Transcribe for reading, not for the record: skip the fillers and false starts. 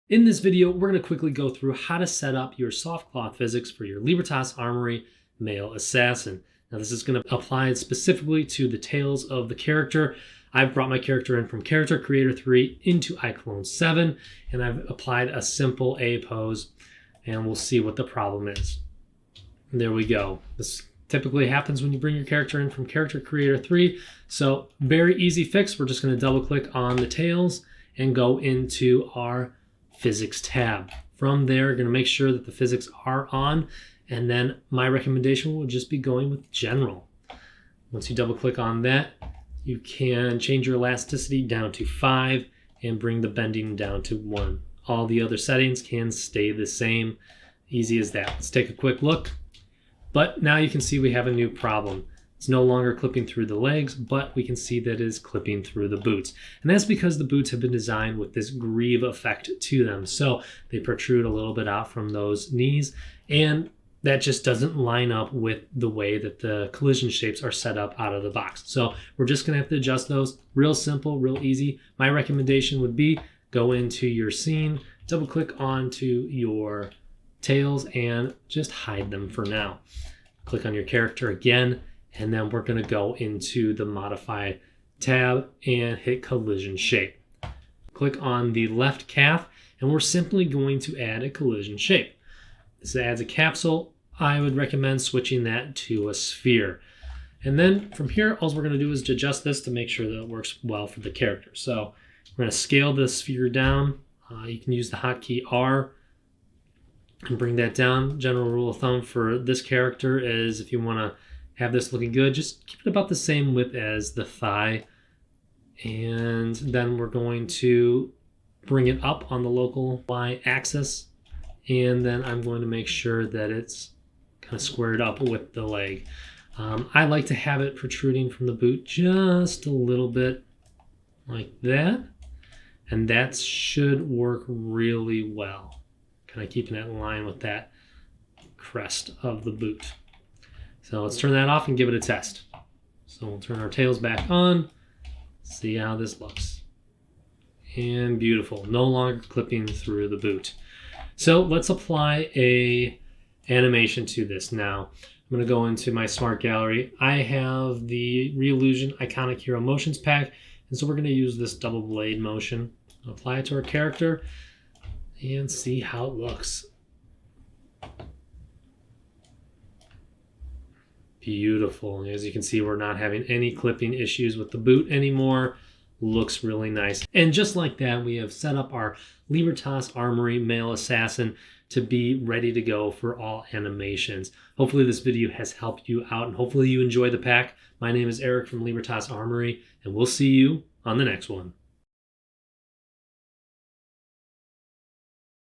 In this video, we're going to quickly go through how to set up your soft cloth physics for your Libertas Armory Male Assassin. Now this is going to apply specifically to the tails of the character. I've brought my character in from Character Creator 3 into iClone 7, and I've applied a simple A pose, and we'll see what the problem is. There we go. This typically happens when you bring your character in from Character Creator 3, so very easy fix. We're just going to double click on the tails and go into our physics tab. From there, going to make sure that the physics are on, and then my recommendation will just be going with general. Once you double click on that, you can change your elasticity down to 5 and bring the bending down to 1. All the other settings can stay the same. Easy as that. Let's take a quick look. But now you can see we have a new problem. It's no longer clipping through the legs, but we can see that it is clipping through the boots. And that's because the boots have been designed with this greave effect to them. So they protrude a little bit out from those knees, and that just doesn't line up with the way that the collision shapes are set up out of the box. So we're just gonna have to adjust those. Real simple, real easy. My recommendation would be go into your scene, double click onto your tails, and just hide them for now. Click on your character again, and then we're going to go into the Modify tab and hit Collision Shape. Click on the left calf, and we're simply going to add a collision shape. This adds a capsule. I would recommend switching that to a sphere. And then from here, all we're going to do is adjust this to make sure that it works well for the character. So we're going to scale the sphere down. You can use the hotkey R and bring that down. General rule of thumb for this character is if you want to have this looking good, just keep it about the same width as the thigh. And then we're going to bring it up on the local Y axis. And then I'm going to make sure that it's kind of squared up with the leg. I like to have it protruding from the boot just a little bit like that. And that should work really well. Kind of keeping it in line with that crest of the boot. So let's turn that off and give it a test. So we'll turn our tails back on, see how this looks. And beautiful, no longer clipping through the boot. So let's apply a animation to this now. I'm gonna go into my Smart Gallery. I have the Reillusion Iconic Hero Motions pack, and so we're gonna use this double blade motion. Apply it to our character and see how it looks. Beautiful. As you can see, we're not having any clipping issues with the boot anymore. Looks really nice. And just like that, we have set up our Libertas Armory Male Assassin to be ready to go for all animations. Hopefully this video has helped you out, and hopefully you enjoy the pack. My name is Eric from Libertas Armory, and we'll see you on the next one.